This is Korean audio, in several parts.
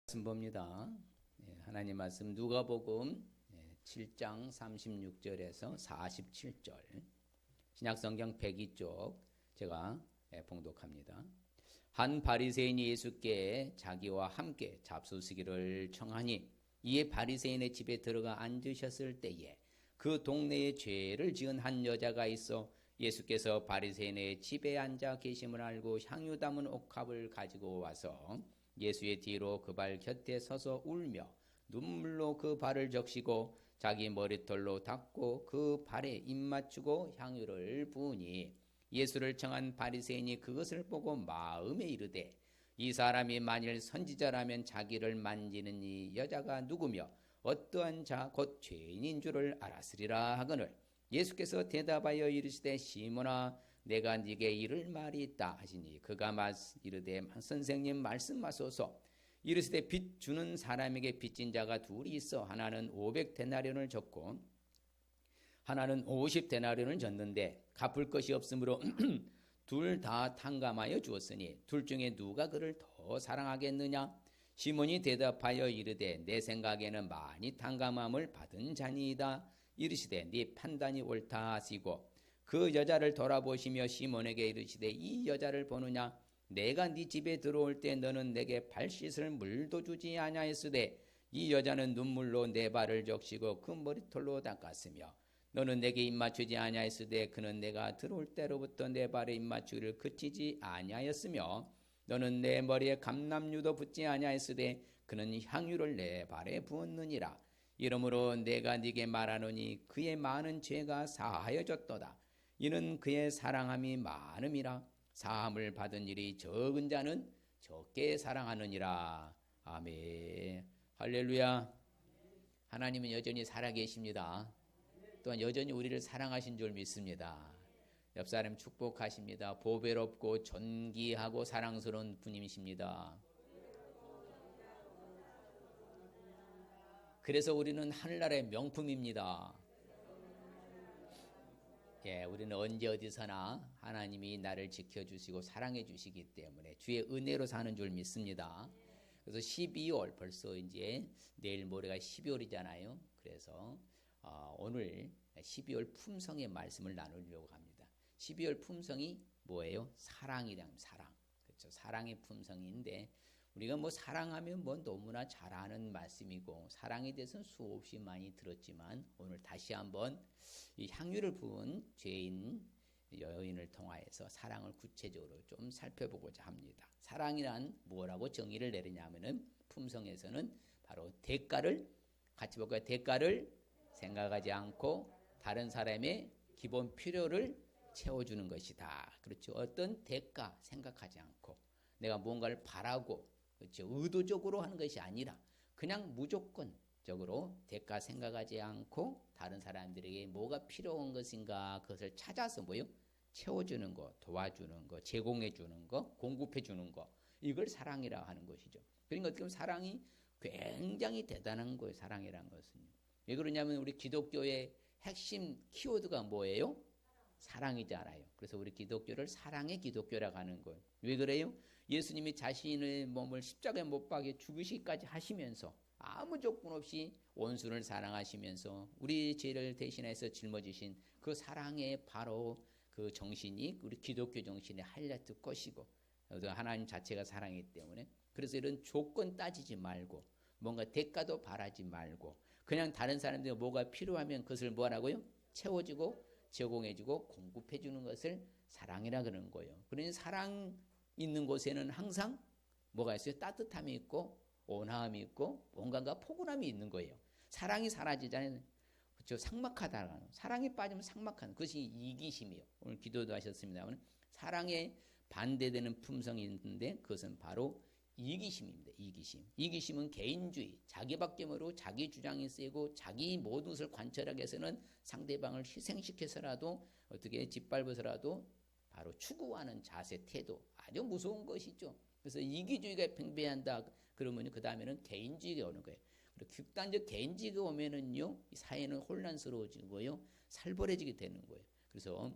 말씀 봅니다. 하나님 말씀 누가복음 7장 36절에서 47절 신약성경 102쪽 제가 봉독합니다. 한 바리새인이 예수께 자기와 함께 잡수시기를 청하니 이에 바리새인의 집에 들어가 앉으셨을 때에 그 동네에 죄를 지은 한 여자가 있어 예수께서 바리새인의 집에 앉아 계심을 알고 향유 담은 옥합을 가지고 와서 예수의 뒤로 그 발 곁에 서서 울며 눈물로 그 발을 적시고 자기 머리털로 닦고 그 발에 입 맞추고 향유를 부으니 예수를 청한 바리새인이 그것을 보고 마음에 이르되 이 사람이 만일 선지자라면 자기를 만지는 이 여자가 누구며 어떠한 자 곧 죄인인 줄을 알았으리라 하거늘 예수께서 대답하여 이르시되 시몬아 내가 네게 이를 말이 있다 하시니 그가 이르되 선생님 말씀하소서. 이르시되 빚 주는 사람에게 빚진 자가 둘이 있어 하나는 500데나리온을 졌고 하나는 50데나리온을 졌는데 갚을 것이 없으므로 둘 다 탕감하여 주었으니 둘 중에 누가 그를 더 사랑하겠느냐? 시몬이 대답하여 이르되 내 생각에는 많이 탕감함을 받은 자니이다. 이르시되 네 판단이 옳다 하시고 그 여자를 돌아보시며 시몬에게 이르시되 이 여자를 보느냐? 내가 네 집에 들어올 때 너는 내게 발 씻을 물도 주지 아니하였으되 이 여자는 눈물로 내 발을 적시고 그 머리털로 닦았으며 너는 내게 입맞추지 아니하였으되 그는 내가 들어올 때로부터 내 발에 입맞추기를 그치지 아니하였으며 너는 내 머리에 감람유도 붓지 아니하였으되 그는 향유를 내 발에 부었느니라. 이러므로 내가 네게 말하노니 그의 많은 죄가 사하여졌도다. 이는 그의 사랑함이 많음이라. 사함을 받은 일이 적은 자는 적게 사랑하느니라. 아멘. 할렐루야. 하나님은 여전히 살아계십니다. 또한 여전히 우리를 사랑하신 줄 믿습니다. 옆 사람 축복하십니다. 보배롭고 존귀하고 사랑스러운 분이십니다. 그래서 우리는 하늘나라의 명품입니다. 우리는 언제 어디서나 하나님이 나를 지켜주시고 사랑해 주시기 때문에 주의 은혜로 사는 줄 믿습니다. 그래서 12월 벌써 이제 내일 모레가 12월이잖아요. 그래서 오늘 12월 품성의 말씀을 나누려고 합니다. 12월 품성이 뭐예요? 사랑이란 사랑. 그렇죠. 사랑의 품성인데 우리가 사랑하면 너무나 잘 아는 말씀이고 사랑에 대해서는 수없이 많이 들었지만 오늘 다시 한번 이 향유를 부은 죄인 여인을 통하여서 사랑을 구체적으로 좀 살펴보고자 합니다. 사랑이란 뭐라고 정의를 내리냐면은 품성에서는 바로 대가를 같이 볼까요? 대가를 생각하지 않고 다른 사람의 기본 필요를 채워주는 것이다. 그렇죠. 어떤 대가 생각하지 않고 내가 뭔가를 바라고 그렇죠. 의도적으로 하는 것이 아니라 그냥 무조건적으로 대가 생각하지 않고 다른 사람들에게 뭐가 필요한 것인가 그것을 찾아서 채워주는 거, 도와주는 거, 제공해주는 거, 공급해주는 거 이걸 사랑이라고 하는 것이죠. 그러니까 어떻게 보면 사랑이 굉장히 대단한 거예요. 사랑이라는 것은. 왜 그러냐면 우리 기독교의 핵심 키워드가 뭐예요? 사랑이잖아요. 그래서 우리 기독교를 사랑의 기독교라고 하는 거예요. 왜 그래요? 예수님이 자신의 몸을 십자가에 못 박여 죽으시기까지 하시면서 아무 조건 없이 원수를 사랑하시면서 우리 죄를 대신해서 짊어지신 그 사랑의 바로 그 정신이 우리 기독교 정신의 하이라이트 것이고 하나님 자체가 사랑이기 때문에 그래서 이런 조건 따지지 말고 뭔가 대가도 바라지 말고 그냥 다른 사람들이 뭐가 필요하면 그것을 뭐하라고요? 채워주고 제공해주고 공급해주는 것을 사랑이라 그러는 거예요. 그러니 사랑 있는 곳에는 항상 뭐가 있어요? 따뜻함이 있고 온화함이 있고 뭔가가 포근함이 있는 거예요. 사랑이 사라지자면 그렇죠? 삭막하다라는 사랑이 빠지면 삭막한 그것이 이기심이에요. 오늘 기도도 하셨습니다만 사랑에 반대되는 품성이 있는데 그것은 바로 이기심입니다. 이기심은 개인주의, 자기밖에 모르고 자기 주장이 세고 자기 모든 것을 관철하기 위해서는 상대방을 희생시켜서라도 어떻게 짓밟아서라도 바로 추구하는 자세, 태도 아주 무서운 것이죠. 그래서 이기주의가 팽배한다 그러면 그 다음에는 개인주의가 오는 거예요. 그리고 극단적 개인주의가 오면은요 사회는 혼란스러워지고요 살벌해지게 되는 거예요. 그래서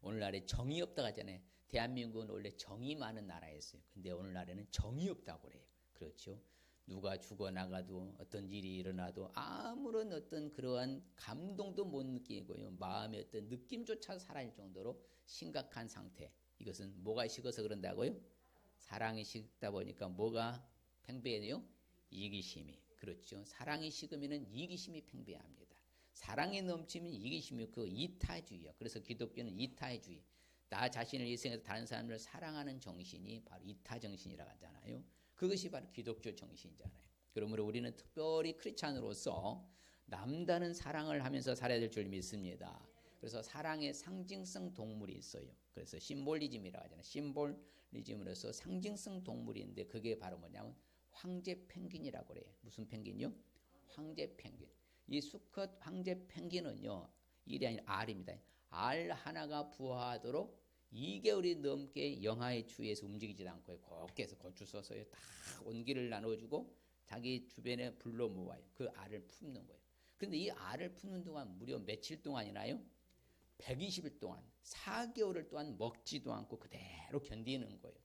오늘날에 정의 없다고 하잖아요. 대한민국은 원래 정이 많은 나라였어요. 근데 오늘날에는 정이 없다고 그래요. 그렇죠. 누가 죽어나가도 어떤 일이 일어나도 아무런 어떤 그러한 감동도 못 느끼고요. 마음의 어떤 느낌조차 사라질 정도로 심각한 상태. 이것은 뭐가 식어서 그런다고요? 사랑이 식다 보니까 뭐가 팽배해요? 이기심이. 그렇죠. 사랑이 식으면 이기심이 팽배합니다. 사랑이 넘치면 이기심이 그 이타주의요. 그래서 기독교는 이타주의. 나 자신을 희생해서 다른 사람을 사랑하는 정신이 바로 이타정신이라고 하잖아요. 그것이 바로 기독교 정신이잖아요. 그러므로 우리는 특별히 크리스찬으로서 남다른 사랑을 하면서 살아야 될 줄 믿습니다. 그래서 사랑의 상징성 동물이 있어요. 그래서 심볼리즘이라고 하잖아요. 심볼리즘으로서 상징성 동물인데 그게 바로 뭐냐면 황제 펭귄이라고 그래요. 무슨 펭귄이요? 황제 펭귄. 이 수컷 황제 펭귄은요, 일이 아닌 알입니다. 알 하나가 부화하도록 2개월이 넘게 영하의 추위에서 움직이지 않고 곱게서 고추 써서요, 다 온기를 나눠주고 자기 주변에 불러 모아요. 그 알을 품는 거예요. 그런데 이 알을 품는 동안 무려 며칠 동안이나요? 120일 동안 4개월을 동안 먹지도 않고 그대로 견디는 거예요.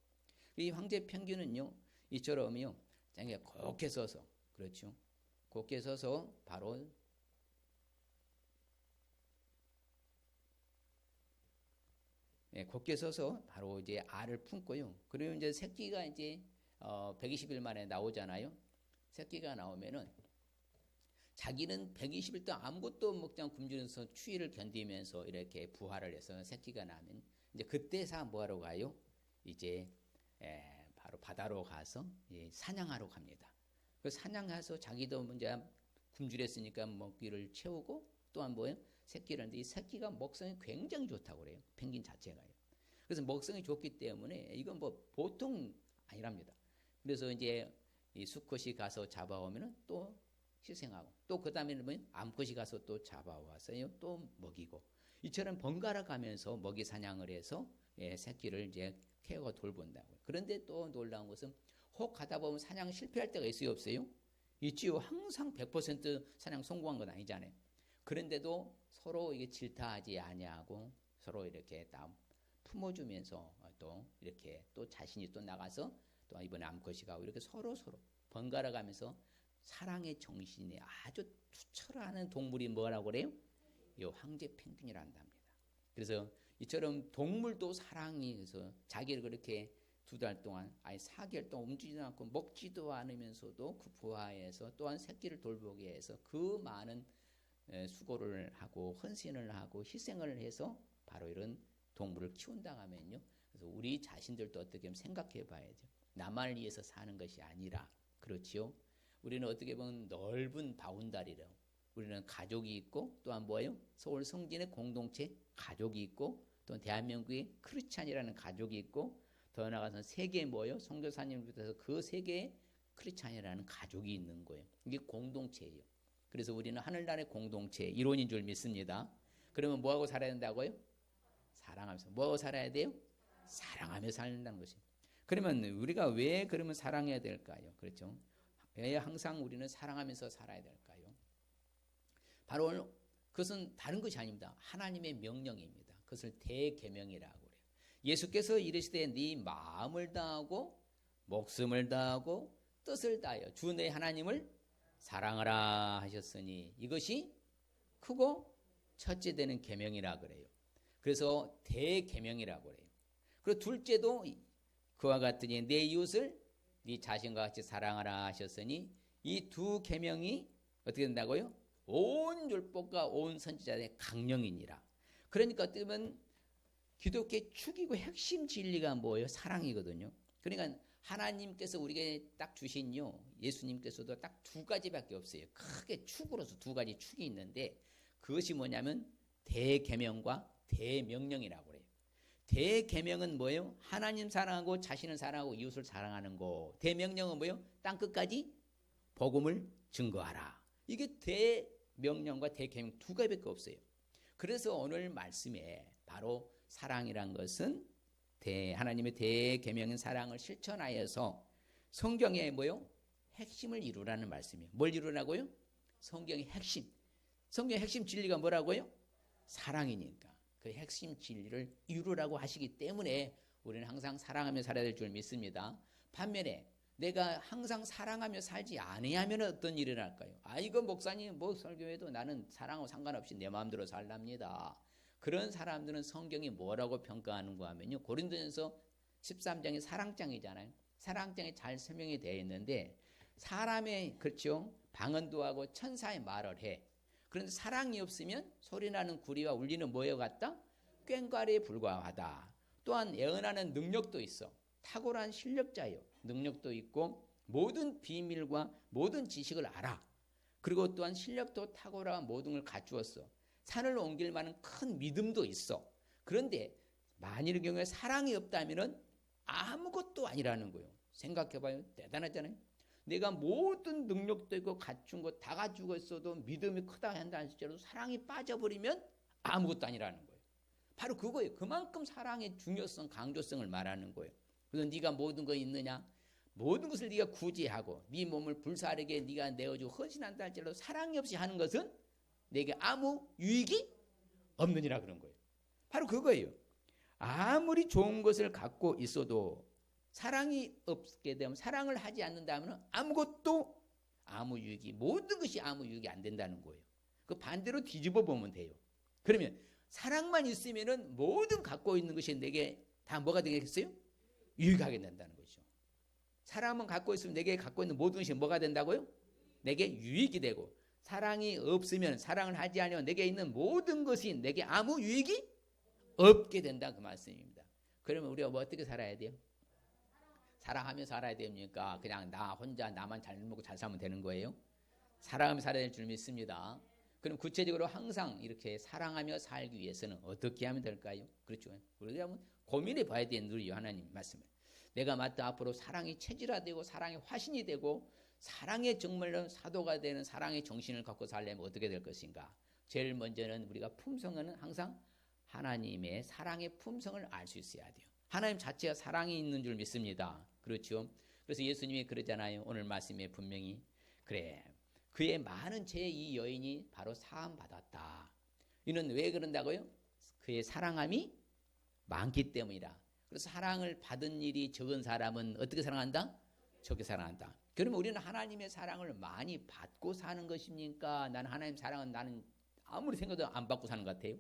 이 황제 펭귄은요, 이처럼요, 자기가 곱게 서서, 그렇죠? 곱게 서서 바로 곱게 서서 바로 이제 알을 품고요. 그리고 이제 새끼가 이제 120일 만에 나오잖아요. 새끼가 나오면은 자기는 120일 동안 아무것도 먹지 않고 굶주려서 추위를 견디면서 이렇게 부화를 해서 새끼가 나면 이제 그때서 뭐하러 가요? 이제 바로 바다로 가서 사냥하러 갑니다. 그 사냥해서 자기도 이제 굶주렸으니까 먹기를 채우고 또한 뭐예요? 새끼를 하는데 이 새끼가 먹성이 굉장히 좋다고 그래요. 펭귄 자체가요. 그래서 먹성이 좋기 때문에 이건 뭐 보통 아니랍니다. 그래서 이제 이 수컷이 가서 잡아오면은 또 희생하고 또 그 다음에는 뭐 암컷이 가서 또 잡아와서요 또 먹이고 이처럼 번갈아 가면서 먹이 사냥을 해서 새끼를 이제 케어가 돌본다고요. 그런데 또 놀라운 것은 혹 가다 보면 사냥 실패할 때가 있어요, 없어요? 있지요. 항상 100% 사냥 성공한 건 아니잖아요. 그런데도 서로 이게 질타하지 아니하고 서로 이렇게 다 품어주면서 또 이렇게 또 자신이 또 나가서 또 이번에 암컷이 가고 이렇게 서로 번갈아 가면서 사랑의 정신이 아주 투철하는 동물이 뭐라고 그래요? 이 황제 펭귄이라 한답니다. 그래서 이처럼 동물도 사랑이 그래서 자기를 그렇게 2달 동안 아니 4개월 동안 움직이지도 않고 먹지도 않으면서도 그 부하에서 또한 새끼를 돌보기 위해서 그 많은 수고를 하고 헌신을 하고 희생을 해서 바로 이런 동물을 키운다 하면요. 그래서 우리 자신들도 어떻게 보면 생각해 봐야죠. 나만을 위해서 사는 것이 아니라 그렇지요. 우리는 어떻게 보면 넓은 바운다리로 우리는 가족이 있고 또한 뭐예요? 서울 성진의 공동체 가족이 있고 또 대한민국의 크리스찬이라는 가족이 있고 더 나아가서 세계에 뭐예요? 선교사님부터 그 세계에 크리스찬이라는 가족이 있는 거예요. 이게 공동체예요. 그래서 우리는 하늘나라의 공동체 이론인 줄 믿습니다. 그러면 뭐하고 살아야 된다고요? 사랑하면서. 뭐하고 살아야 돼요? 사랑하며 살는다는 것이에요. 그러면 우리가 왜 그러면 사랑해야 될까요? 그렇죠? 왜 항상 우리는 사랑하면서 살아야 될까요? 바로 그것은 다른 것이 아닙니다. 하나님의 명령입니다. 그것을 대계명이라고 그래요. 예수께서 이르시되 네 마음을 다하고 목숨을 다하고 뜻을 다하여 주 내 하나님을 사랑하라 하셨으니 이것이 크고 첫째 되는 계명이라 그래요. 그래서 대계명이라고 그래요. 그리고 둘째도 그와 같으니 내 이웃을 네 자신과 같이 사랑하라 하셨으니 이 두 계명이 어떻게 된다고요? 온 율법과 온 선지자의 강령이니라. 그러니까 어떻게 보면 기독교의 축이고 핵심 진리가 뭐예요? 사랑이거든요. 그러니까 하나님께서 우리에게 딱 주신요, 예수님께서도 딱 2가지밖에 없어요. 크게 축으로서 2가지 축이 있는데 그것이 뭐냐면 대계명과 대명령이라고 그래요. 대계명은 뭐예요? 하나님 사랑하고 자신을 사랑하고 이웃을 사랑하는 거. 대명령은 뭐예요? 땅 끝까지 복음을 증거하라. 이게 대명령과 대계명 2가지밖에 없어요. 그래서 오늘 말씀에 바로 사랑이란 것은 하나님의 대계명인 사랑을 실천하여서 성경의 뭐요? 핵심을 이루라는 말씀이에요. 뭘 이루라고요? 성경의 핵심. 성경의 핵심 진리가 뭐라고요? 사랑이니까. 그 핵심 진리를 이루라고 하시기 때문에 우리는 항상 사랑하며 살아야 될 줄 믿습니다. 반면에 내가 항상 사랑하며 살지 아니하면 어떤 일이 일어날까요? 이거 목사님 뭐 설교해도 나는 사랑하고 상관없이 내 마음대로 살랍니다. 그런 사람들은 성경이 뭐라고 평가하는가 하면요, 고린도전서 13장이 사랑장이잖아요. 사랑장에 잘 설명이 되어 있는데, 사람의, 그렇죠, 방언도 하고 천사의 말을 해. 그런데 사랑이 없으면 소리나는 구리와 울리는 뭐에 같다? 꽹과리에 불과하다. 또한 예언하는 능력도 있어. 탁월한 실력자요, 능력도 있고 모든 비밀과 모든 지식을 알아. 그리고 또한 실력도 탁월한 모든 걸 갖추었어. 산을 옮길 만한 큰 믿음도 있어. 그런데 만일의 경우에 사랑이 없다면 아무것도 아니라는 거예요. 생각해봐요. 대단하잖아요. 내가 모든 능력도 있고 갖춘 거 다 가지고 있어도 믿음이 크다 한다 할지라도 사랑이 빠져버리면 아무것도 아니라는 거예요. 바로 그거예요. 그만큼 사랑의 중요성, 강조성을 말하는 거예요. 그래서 네가 모든 거 있느냐? 모든 것을 네가 구제하고 네 몸을 불사르게 네가 내어주고 헌신한다 할지라도 사랑이 없이 하는 것은 내게 아무 유익이 없느니라 그런 거예요. 바로 그거예요. 아무리 좋은 것을 갖고 있어도 사랑이 없게 되면, 사랑을 하지 않는다면 아무것도 아무 유익이, 모든 것이 아무 유익이 안 된다는 거예요. 그 반대로 뒤집어 보면 돼요. 그러면 사랑만 있으면은 모든 갖고 있는 것이 내게 다 뭐가 되겠어요? 유익하게 된다는 거죠. 사랑만 갖고 있으면 내게 갖고 있는 모든 것이 뭐가 된다고요? 내게 유익이 되고, 사랑이 없으면, 사랑을 하지 않으면 내게 있는 모든 것이 내게 아무 유익이 없게 된다, 그 말씀입니다. 그러면 우리가 뭐 어떻게 살아야 돼요? 사랑하며 살아야 됩니까? 그냥 나 혼자 나만 잘 먹고 잘 살면 되는 거예요? 사랑하며 살아야 될 줄 믿습니다. 그럼 구체적으로 항상 이렇게 사랑하며 살기 위해서는 어떻게 하면 될까요? 그렇죠. 우리가 한번 고민해 봐야 되는 우리 하나님 말씀을. 내가 마땅 앞으로 사랑이 체질화되고 사랑의 화신이 되고 사랑의 정말로 사도가 되는 사랑의 정신을 갖고 살려면 어떻게 될 것인가? 제일 먼저는 우리가 품성은 항상 하나님의 사랑의 품성을 알 수 있어야 돼요. 하나님 자체가 사랑이 있는 줄 믿습니다. 그렇죠? 그래서 예수님이 그러잖아요. 오늘 말씀에 분명히. 그래, 그의 많은 죄에 이 여인이 바로 사함 받았다. 이는 왜 그런다고요? 그의 사랑함이 많기 때문이다. 그래서 사랑을 받은 일이 적은 사람은 어떻게 사랑한다? 적게 사랑한다. 그러면 우리는 하나님의 사랑을 많이 받고 사는 것입니까? 나는 하나님 사랑은 나는 아무리 생각도 안 받고 사는 것 같아요.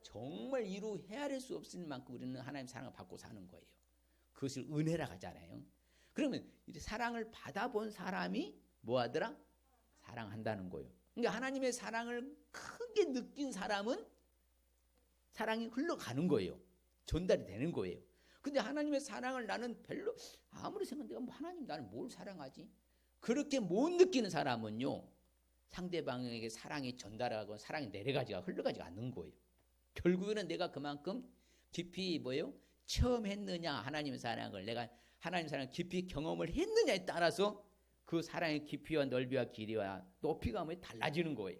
정말 이루 헤아릴 수 없을 만큼 우리는 하나님 사랑을 받고 사는 거예요. 그것을 은혜라 하잖아요. 그러면 이제 사랑을 받아본 사람이 뭐 하더라? 사랑한다는 거예요. 그러니까 하나님의 사랑을 크게 느낀 사람은 사랑이 흘러가는 거예요. 전달이 되는 거예요. 근데 하나님의 사랑을 나는 별로 아무리 생각해도 내가 하나님 나는 뭘 사랑하지? 그렇게 못 느끼는 사람은요, 상대방에게 사랑이 전달하고 사랑이 내려가지가 흘러가지가 않는 거예요. 결국에는 내가 그만큼 깊이 뭐예요? 체험했느냐, 하나님의 사랑을 내가 하나님의 사랑을 깊이 경험을 했느냐에 따라서 그 사랑의 깊이와 넓이와 길이와 높이가 뭐 달라지는 거예요.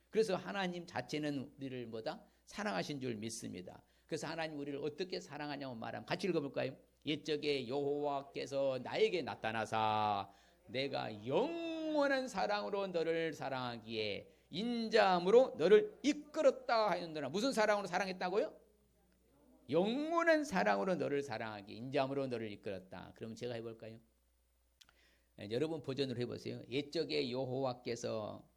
그래서 하나님 자체는 우리를 뭐다? 사랑하신 줄 믿습니다. 그래서 하나님 우리를 어떻게 사랑하냐고 말하면 같이 읽어볼까요? 옛적에 여호와께서 나에게 나타나사 내가 영원한 사랑으로 너를 사랑하기에 인자함으로 너를 이끌었다 하였노라. 무슨 사랑으로 사랑했다고요? 영원한 사랑으로 너를 사랑하기에 인자함으로 너를 이끌었다. 그러면 제가 해볼까요? 여러분 버전으로 해보세요. 옛적에 여호와께서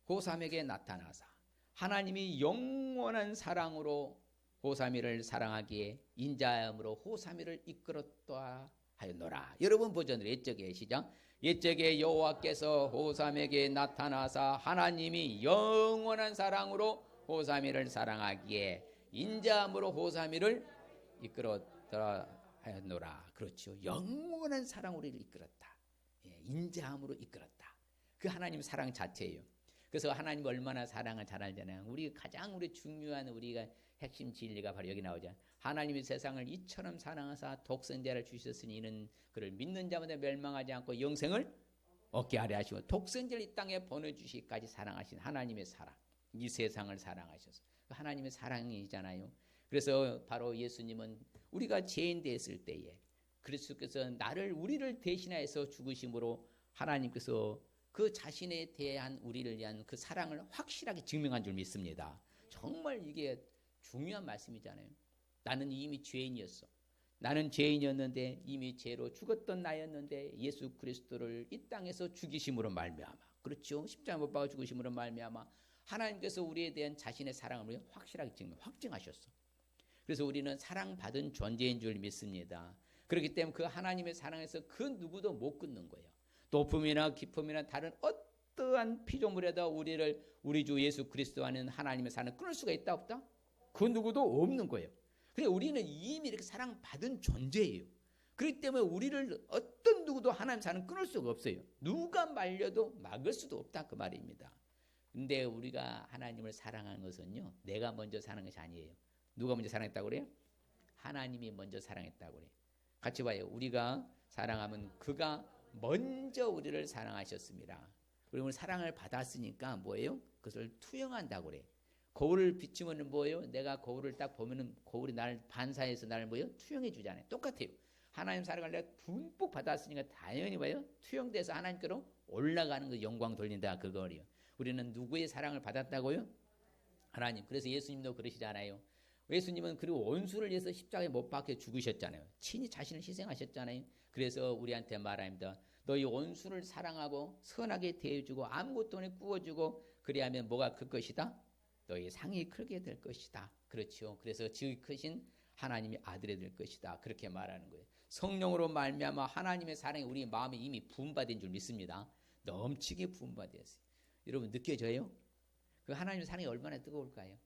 호삼에게 나타나사 하나님이 영원한 사랑으로 호삼이를 사랑하기에 인자함으로 호삼이를 이끌었다 하였노라. 여러분 버전으로 옛적에 시작. 옛적에 여호와께서 호삼에게 나타나사 하나님이 영원한 사랑으로 호삼이를 사랑하기에 인자함으로 호삼이를 이끌었다 하였노라. 그렇죠. 영원한 사랑으로 이끌었다. 인자함으로 이끌었다. 그 하나님 사랑 자체예요. 그래서 하나님 얼마나 사랑을 잘 알잖아요. 우리 가장 우리 중요한 우리가 핵심 진리가 바로 여기 나오죠. 하나님이 세상을 이처럼 사랑하사 독생자를 주셨으니 이는 그를 믿는 자마다 멸망하지 않고 영생을 얻게 하려 하시고 독생자를 이 땅에 보내주시기까지 사랑하신 하나님의 사랑, 이 세상을 사랑하셔서 하나님의 사랑이잖아요. 그래서 바로 예수님은 우리가 죄인 됐을 때에 그리스도께서 우리를 대신하여서 죽으심으로 하나님께서 그 자신에 대한 우리를 위한 그 사랑을 확실하게 증명한 줄 믿습니다. 정말 이게 중요한 말씀이잖아요. 나는 이미 죄인이었어. 나는 죄인이었는데 이미 죄로 죽었던 나였는데 예수 그리스도를 이 땅에서 죽이심으로 말미암아, 그렇죠? 십자가 못 박아 죽으심으로 말미암아 하나님께서 우리에 대한 자신의 사랑을 확실하게 확증하셨어. 그래서 우리는 사랑받은 존재인 줄 믿습니다. 그렇기 때문에 그 하나님의 사랑에서 그 누구도 못 끊는 거예요. 높음이나 깊음이나 다른 어떠한 피조물에다 우리 주 예수 그리스도 하는 하나님의 사랑을 끊을 수가 있다 없다? 그 누구도 없는 거예요. 그래 우리는 이미 이렇게 사랑받은 존재예요. 그렇기 때문에 우리를 어떤 누구도 하나님 사랑 끊을 수가 없어요. 누가 말려도 막을 수도 없다 그 말입니다. 근데 우리가 하나님을 사랑하는 것은요, 내가 먼저 사랑한 것이 아니에요. 누가 먼저 사랑했다고 그래요? 하나님이 먼저 사랑했다고 그래요. 같이 봐요. 우리가 사랑하면 그가 먼저 우리를 사랑하셨습니다. 그러면 사랑을 받았으니까 뭐예요? 그것을 투영한다고 그래요. 거울을 비추면 뭐예요? 내가 거울을 딱 보면은 거울이 나를 반사해서 나를 뭐예요? 투영해 주잖아요. 똑같아요. 하나님 사랑을 내가 듬뿍 받았으니까 당연히 뭐예요? 투영돼서 하나님께로 올라가는 그 영광 돌린다 그거예요. 우리는 누구의 사랑을 받았다고요? 하나님. 그래서 예수님도 그러시잖아요. 예수님은 그리고 원수를 위해서 십자가에 못 박혀 죽으셨잖아요. 친히 자신을 희생하셨잖아요. 그래서 우리한테 말합니다. 너희 원수를 사랑하고 선하게 대해주고 아무것도 안 구워주고 그리하면 뭐가 클 것이다? 너희 상이 크게 될 것이다. 그렇죠. 그래서 지극히 크신 하나님이 아들이 될 것이다. 그렇게 말하는 거예요. 성령으로 말미암아 하나님의 사랑이 우리 마음에 이미 부음받은 줄 믿습니다. 넘치게 부음받았어요. 여러분 느껴져요? 그 하나님의 사랑이 얼마나 뜨거울까요?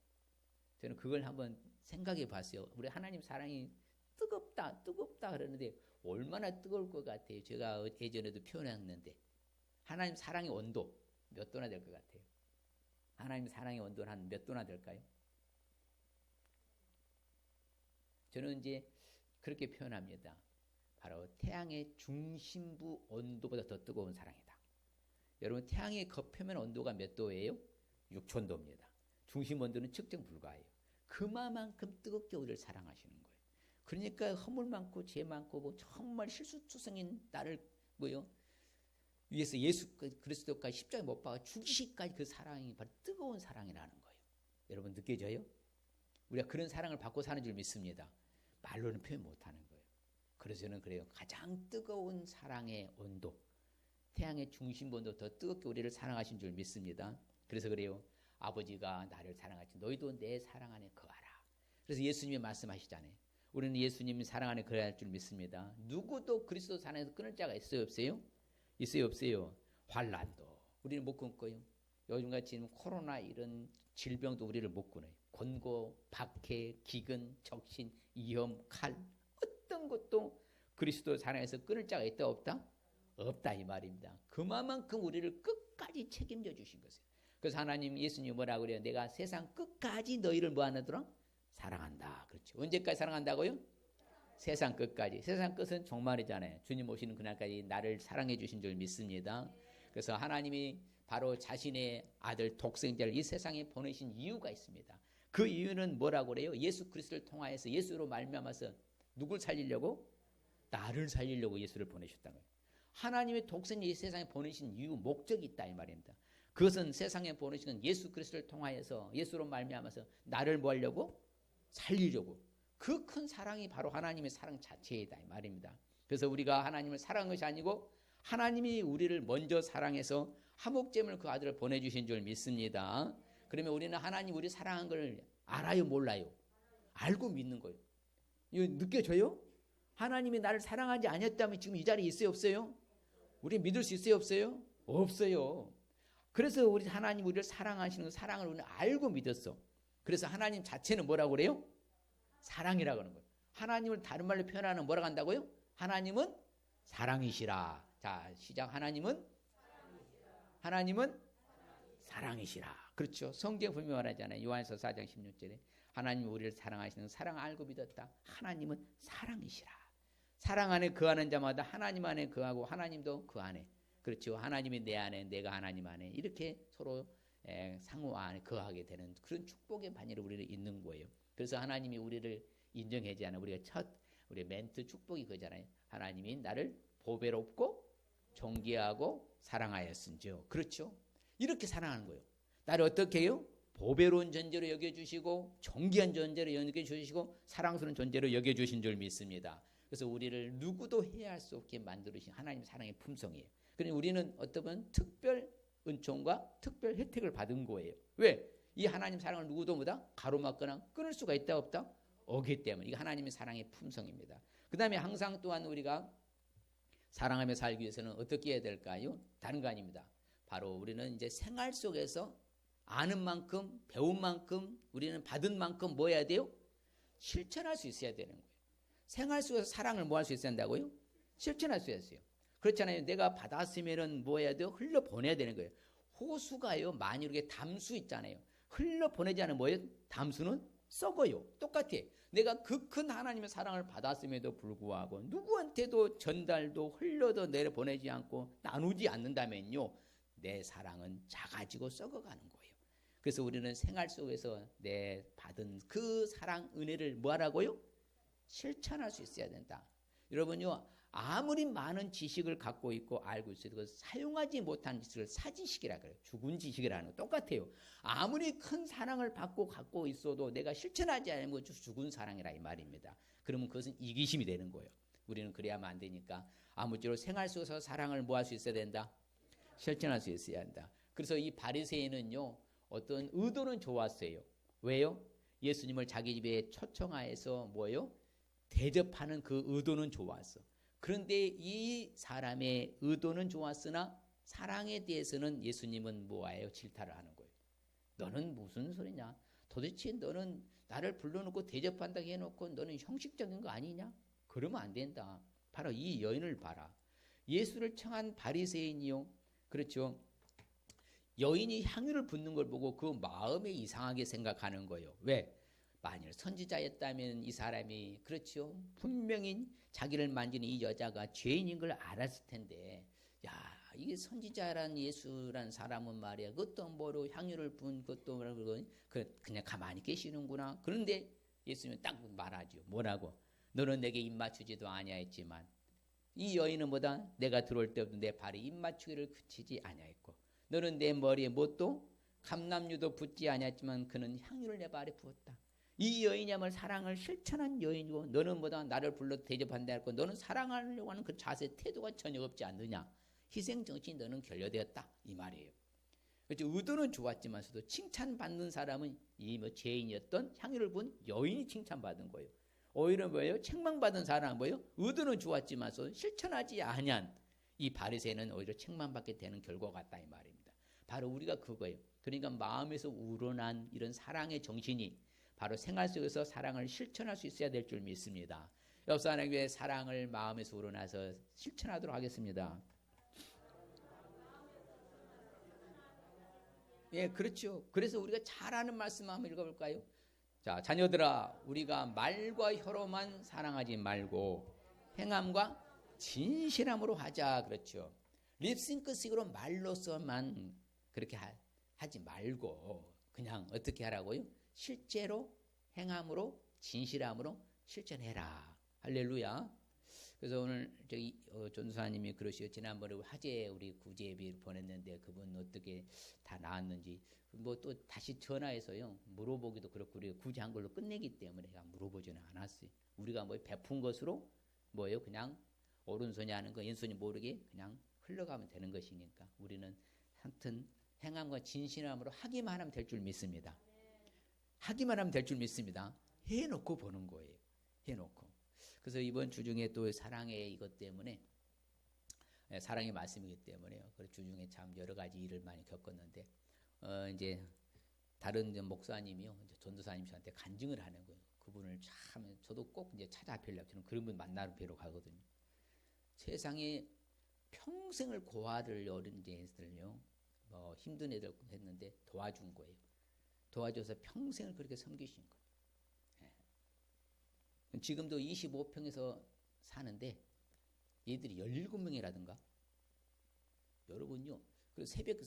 저는 그걸 한번 생각해 봤어요. 우리 하나님 사랑이 뜨겁다 그러는데 얼마나 뜨거울 것 같아요. 제가 예전에도 표현했는데 하나님 사랑의 온도 몇 도나 될 것 같아요? 하나님 사랑의 온도는 한 몇 도나 될까요? 저는 이제 그렇게 표현합니다. 바로 태양의 중심부 온도보다 더 뜨거운 사랑이다. 여러분 태양의 겉표면 온도가 몇 도예요? 6000도입니다. 중심 온도는 측정 불가해요. 그만큼 뜨겁게 우리를 사랑하시는 거예요. 그러니까 허물 많고 죄 많고 뭐 정말 실수투성인 나를 뭐요? 위해서 예수 그리스도까지 십자가에 못 박아 죽이시까지 그 사랑이 바로 뜨거운 사랑이라는 거예요. 여러분 느껴져요? 우리가 그런 사랑을 받고 사는 줄 믿습니다. 말로는 표현 못하는 거예요. 그래서 저는 그래요. 가장 뜨거운 사랑의 온도, 태양의 중심 온도 더 뜨겁게 우리를 사랑하신 줄 믿습니다. 그래서 그래요. 아버지가 나를 사랑하시 너희도 내 사랑 안에 거하라. 그래서 예수님이 말씀하시잖아요. 우리는 예수님이 사랑 안에 거해야 할 줄 믿습니다. 누구도 그리스도 사랑에서 끊을 자가 있어요 없어요? 있어요 없어요? 환난도 우리는 못 끊고요. 요즘같이 코로나 이런 질병도 우리를 못 끊어요. 권고, 박해, 기근, 적신, 위험, 칼 어떤 것도 그리스도 사랑에서 끊을 자가 있다 없다? 없다 이 말입니다. 그만큼 우리를 끝까지 책임져 주신 것이에요. 그래서 하나님 예수님이 뭐라고 그래요? 내가 세상 끝까지 너희를 뭐 하느더라? 사랑한다. 그렇죠. 언제까지 사랑한다고요? 세상 끝까지. 세상 끝은 종말이잖아요. 주님 오시는 그날까지 나를 사랑해 주신 줄 믿습니다. 그래서 하나님이 바로 자신의 아들 독생자를 이 세상에 보내신 이유가 있습니다. 그 이유는 뭐라고 그래요? 예수 그리스도를 통하여서 예수로 말미암아서 누굴 살리려고? 나를 살리려고 예수를 보내셨다는 거예요. 하나님의 독생자 이 세상에 보내신 이유 목적이 있다 이 말입니다. 그것은 세상에 보내시는 예수 그리스도를 통하여서 예수로 말미암아서 나를 뭐 하려고? 살리려고. 그 큰 사랑이 바로 하나님의 사랑 자체이다 이 말입니다. 그래서 우리가 하나님을 사랑한 것이 아니고 하나님이 우리를 먼저 사랑해서 화목제물 그 아들을 보내주신 줄 믿습니다. 그러면 우리는 하나님 우리 사랑한 걸 알아요 몰라요? 알고 믿는 거예요. 이거 느껴져요? 하나님이 나를 사랑하지 않았다면 지금 이 자리에 있어요 없어요? 우리 믿을 수 있어요 없어요? 없어요. 그래서 우리 하나님 우리를 사랑하시는 사랑을 우리는 알고 믿었어. 그래서 하나님 자체는 뭐라고 그래요? 사랑이라고 하는 거예요. 하나님을 다른 말로 표현하는 뭐라고 한다고요? 하나님은 사랑이시라. 자 시작. 하나님은 사랑이시라. 그렇죠. 성경 분명히 말하잖아요. 요한서 4장 16절에 하나님이 우리를 사랑하시는 사랑 알고 믿었다. 하나님은 사랑이시라. 사랑 안에 거하는 자마다 하나님 안에 거하고 하나님도 그 안에. 그렇죠. 하나님이 내 안에 내가 하나님 안에 이렇게 서로 상호 안에 거하게 되는 그런 축복의 반열에 우리를 있는 거예요. 그래서 하나님이 우리를 인정하지 않아. 우리가 우리 멘트 축복이 그잖아요. 하나님이 나를 보배롭고 존귀하고 사랑하였은지요. 그렇죠. 이렇게 사랑하는 거예요. 나를 어떻게 해요? 보배로운 존재로 여겨주시고 존귀한 존재로 여겨주시고 사랑스러운 존재로 여겨주신 줄 믿습니다. 그래서 우리를 누구도 해할 수 없게 만들으신 하나님 사랑의 품성이에요. 그러니 우리는 어떤 특별 은총과 특별 혜택을 받은 거예요. 왜? 이 하나님 사랑을 누구도 보다 가로막거나 끊을 수가 있다 없다? 없기 때문에 이게 하나님의 사랑의 품성입니다. 그 다음에 항상 또한 우리가 사랑하며 살기 위해서는 어떻게 해야 될까요? 다른 거 아닙니다. 바로 우리는 이제 생활 속에서 아는 만큼 배운 만큼 우리는 받은 만큼 뭐 해야 돼요? 실천할 수 있어야 되는 거예요. 생활 속에서 사랑을 뭐 할 수 있어야 한다고요? 실천할 수 있어요. 그렇잖아요. 내가 받았으면은 뭐 해야 돼요? 흘러 보내야 되는 거예요. 호수가요, 만일 이렇게 담수 있잖아요. 흘러 보내지 않으면 뭐예요? 담수는 썩어요. 똑같아. 내가 그 큰 하나님의 사랑을 받았음에도 불구하고 누구한테도 전달도 흘러도 내려보내지 않고 나누지 않는다면요, 내 사랑은 작아지고 썩어가는 거예요. 그래서 우리는 생활 속에서 내 받은 그 사랑 은혜를 뭐 하라고요? 실천할 수 있어야 된다. 여러분요, 아무리 많은 지식을 갖고 있고 알고 있어도 사용하지 못한 지식을 사지식이라 그래요. 죽은 지식이라는 거 똑같아요. 아무리 큰 사랑을 받고 갖고 있어도 내가 실천하지 않으면 죽은 사랑이라 이 말입니다. 그러면 그것은 이기심이 되는 거예요. 우리는 그래야만 안 되니까 아무쪼록 생활 속에서 사랑을 뭐 할 수 있어야 된다? 실천할 수 있어야 한다. 그래서 이 바리새인은요, 어떤 의도는 좋았어요. 왜요? 예수님을 자기 집에 초청하여서 뭐요? 대접하는 그 의도는 좋았어. 그런데 이 사람의 의도는 좋았으나 사랑에 대해서는 예수님은 뭐예요? 질타를 하는 거예요. 너는 무슨 소리냐? 도대체 너는 나를 불러놓고 대접한다 해놓고 너는 형식적인 거 아니냐? 그러면 안 된다. 바로 이 여인을 봐라. 예수를 청한 바리새인이요. 그렇죠. 여인이 향유를 붓는 걸 보고 그 마음에 이상하게 생각하는 거예요. 왜? 만일 선지자였다면 이 사람이 그렇죠. 분명히 자기를 만지는 이 여자가 죄인인 걸 알았을 텐데, 야, 이게 선지자란 예수란 사람은 말이야. 그것도 뭐로 향유를 분 것도 뭐라고 그냥 가만히 계시는구나. 그런데 예수님은 딱 말하죠. 뭐라고? 너는 내게 입 맞추지도 아니하였지만 이 여인은 뭐다? 내가 들어올 때부터 내 발에 입 맞추기를 그치지 아니하였고 너는 내 머리에 못도 감람유도 붓지 아니했지만 그는 향유를 내 발에 부었다. 이 여인이야말로 사랑을 실천한 여인이고 너는 뭐다? 나를 불러 대접한다 했고 너는 사랑하려고 하는 그 자세 태도가 전혀 없지 않느냐. 희생정신이 너는 결여되었다. 이 말이에요. 그렇죠. 의도는 좋았지만서도 칭찬받는 사람은 이 뭐 죄인이었던 향유를 본 여인이 칭찬받은 거예요. 오히려 뭐예요? 책망받은 사람은 뭐예요? 의도는 좋았지만서 실천하지 아니한 이 바리새인은 오히려 책망받게 되는 결과가 같다 이 말입니다. 바로 우리가 그거예요. 그러니까 마음에서 우러난 이런 사랑의 정신이 바로 생활 속에서 사랑을 실천할 수 있어야 될 줄 믿습니다. 옆 하나님의 사랑을 마음에서 우러나서 실천하도록 하겠습니다. 예, 그렇죠. 그래서 우리가 잘 아는 말씀 한번 읽어볼까요? 자, 자녀들아, 우리가 말과 혀로만 사랑하지 말고 행함과 진실함으로 하자. 그렇죠. 립싱크식으로 말로서만 그렇게 하지 말고 그냥 어떻게 하라고요? 실제로 행함으로 진실함으로 실천해라. 할렐루야. 그래서 오늘 저기 전도사님이 그러시고 지난번에 화재 우리 구제비를 보냈는데 그분 어떻게 다 나았는지 뭐 또 다시 전화해서요 물어보기도 그렇고 우리가 굳이 한 걸로 끝내기 때문에 물어보지는 않았어요. 우리가 뭐 베푼 것으로 뭐예요? 그냥 오른손이 하는 거 왼손이 모르게 그냥 흘러가면 되는 것이니까 우리는 하여튼 행함과 진실함으로 하기만 하면 될 줄 믿습니다. 하기만 하면 될 줄 믿습니다. 해놓고 보는 거예요. 해놓고. 그래서 이번 주 중에 또 사랑의 이것 때문에 사랑의 말씀이기 때문에요. 그 주중에 참 여러 가지 일을 많이 겪었는데 이제 다른 목사님이요, 이제 전도사님 저한테 간증을 하는 거예요. 그분을 참 저도 꼭 이제 찾아뵈려고 저는 그런 분 만나러 뵈러 가거든요. 세상에 평생을 고아를 어린 애들요, 힘든 애들 했는데 도와준 거예요. 도와줘서 평생을 그렇게 섬기신 거예요. 지금도 25평에서 사는데 얘들이 17명이라든가 여러분요. 그리고 새벽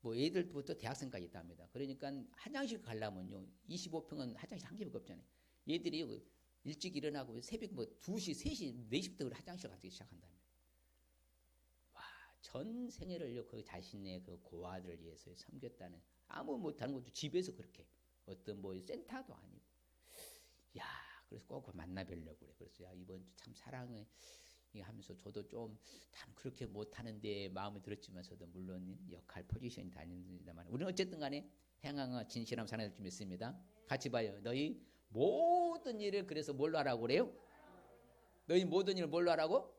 애들부터 대학생까지 있답니다. 그러니까 화장실 가려면요. 25평은 화장실 한 개밖에 없잖아요. 얘들이 일찍 일어나고 새벽 2시, 3시, 4시부터 화장실 가기 시작한답니다. 와, 전 생애를 그 자신의 그 고아들을 위해서 섬겼다는 아무 못하는 것도 집에서 그렇게 어떤 센터도 아니고 야, 그래서 꼭 만나 뵈려고 그래. 그래서 야, 이번 주 참 사랑해 하면서 저도 좀 참 그렇게 못하는데 마음이 들었지만서도 물론 역할 포지션이 다닙니다만 우리는 어쨌든 간에 행함과 진실함 살아낼 줄 믿습니다. 같이 봐요. 너희 모든 일을 그래서 뭘로 하라고 그래요? 너희 모든 일을 뭘로 하라고?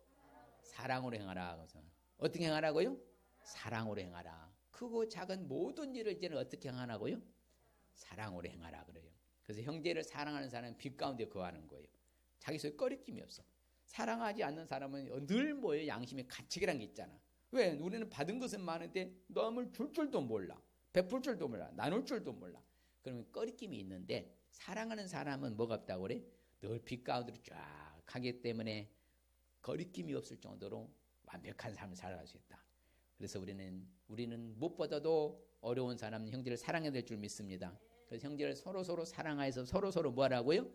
사랑으로 행하라. 그래서 어떻게 행하라고요? 사랑으로 행하라. 크고 작은 모든 일을 이제는 어떻게 행하라고요? 사랑으로 행하라 그래요. 그래서 형제를 사랑하는 사람은 빛 가운데 거하는 거예요. 자기 속에 꺼리낌이 없어. 사랑하지 않는 사람은 늘 뭐예요? 양심의 가책이라는 게 있잖아. 왜? 우리는 받은 것은 많은데 남을 줄 줄도 몰라. 베풀 줄도 몰라. 나눌 줄도 몰라. 그러면 꺼리낌이 있는데 사랑하는 사람은 뭐가 없다고 그래? 늘 빛 가운데로 쫙 하기 때문에 거리낌이 없을 정도로 완벽한 삶을 살아갈 수 있다. 그래서 우리는 무엇보다도 어려운 사람 형제를 사랑해야 될 줄 믿습니다. 그래서 형제를 서로 사랑해서 서로 뭐 하라고요?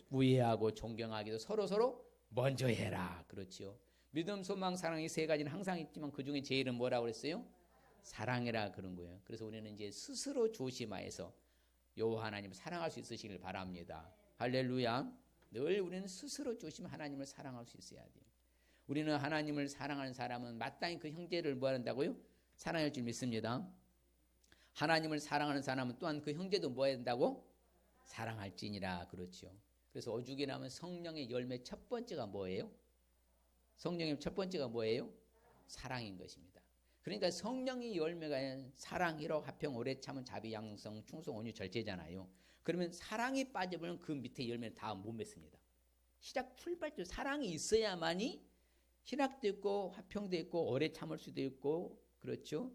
우애하고 존경하기도 서로 먼저 해라. 그렇지요. 믿음, 소망, 사랑 이 세 가지는 항상 있지만 그 중에 제일은 뭐라고 그랬어요? 사랑해라 그런 거예요. 그래서 우리는 이제 스스로 조심하여서 여호와 하나님을 사랑할 수 있으시길 바랍니다. 할렐루야. 늘 우리는 스스로 조심 하나님을 사랑할 수 있어야 돼요. 우리는 하나님을 사랑하는 사람은 마땅히 그 형제를 뭐 한다고요? 사랑할 줄 믿습니다. 하나님을 사랑하는 사람은 또한 그 형제도 뭐 해야 된다고? 사랑할지니라. 그렇죠. 그래서 오죽이라면 성령의 열매 첫 번째가 뭐예요? 성령의 첫 번째가 뭐예요? 사랑인 것입니다. 그러니까 성령의 열매가 사랑, 희락, 화평, 오래 참은, 자비, 양성, 충성, 온유, 절제잖아요. 그러면 사랑이 빠져버리면 그 밑에 열매는 다 못 맺습니다. 시작 출발점 사랑이 있어야만이 희락도 있고 화평도 있고 오래 참을 수도 있고 그렇죠.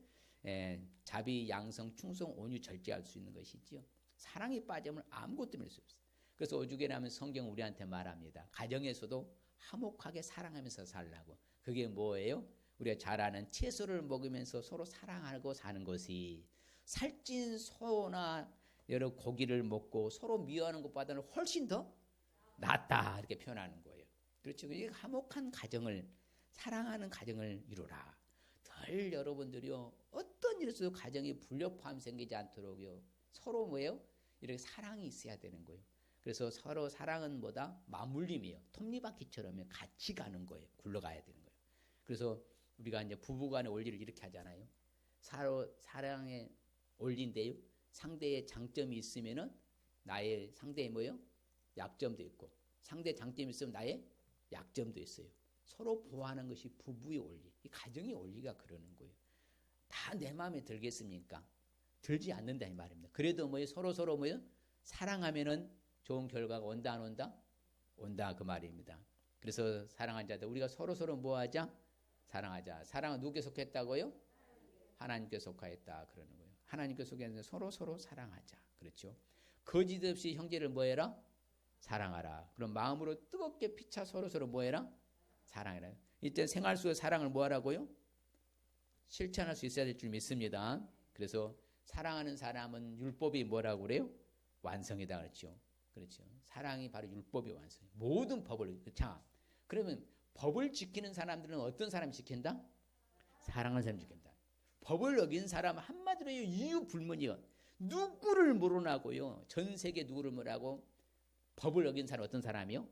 자비, 양성, 충성, 온유, 절제할 수 있는 것이죠. 사랑이 빠지면 아무것도 할 수 없어요. 그래서 오죽에라면 성경 우리한테 말합니다. 가정에서도 화목하게 사랑하면서 살라고. 그게 뭐예요? 우리가 잘 아는 채소를 먹으면서 서로 사랑하고 사는 것이 살찐 소나 여러 고기를 먹고 서로 미워하는 것보다는 훨씬 더 낫다 이렇게 표현하는 거예요. 그렇죠. 이 화목한 가정을 사랑하는 가정을 이루라. 늘 여러분들이요 어떤 일에서도 가정이 불협화음 생기지 않도록요 서로 뭐예요? 이렇게 사랑이 있어야 되는 거예요. 그래서 서로 사랑은 뭐다? 맞물림이에요. 톱니바퀴처럼 같이 가는 거예요. 굴러가야 되는 거예요. 그래서 우리가 이제 부부간의 원리를 이렇게 하잖아요. 서로 사랑에 원리인데요. 상대의 장점이 있으면은 나의 상대의 뭐예요? 약점도 있고 상대의 장점이 있으면 나의 약점도 있어요. 서로 보호하는 것이 부부의 원리, 이 가정의 원리가 그러는 거예요. 다 내 마음에 들겠습니까? 들지 않는다 이 말입니다. 그래도 뭐예요? 서로 뭐예요? 사랑하면은 좋은 결과가 온다 안 온다? 온다 그 말입니다. 그래서 사랑한 자들 우리가 서로 뭐하자? 사랑하자. 사랑은 누구께 속했다고요? 하나님께 속하였다 그러는 거예요. 하나님께 속했는데 서로 사랑하자. 그렇죠? 거짓 없이 형제를 뭐해라? 사랑하라. 그럼 마음으로 뜨겁게 피차 서로 뭐해라? 사랑해라. 이때 생활 속에 사랑을 뭐하라고요? 실천할 수 있어야 될 줄 믿습니다. 그래서 사랑하는 사람은 율법이 뭐라고 그래요? 완성이다 그렇죠. 그렇죠. 사랑이 바로 율법의 완성. 모든 법을 자 그러면 법을 지키는 사람들은 어떤 사람이 지킨다? 사랑하는 사람이 지킨다. 법을 어긴 사람 한마디로 이유 불문이요. 누구를 모르나고요. 전 세계 누구를 모르고 법을 어긴 사람 어떤 사람이요?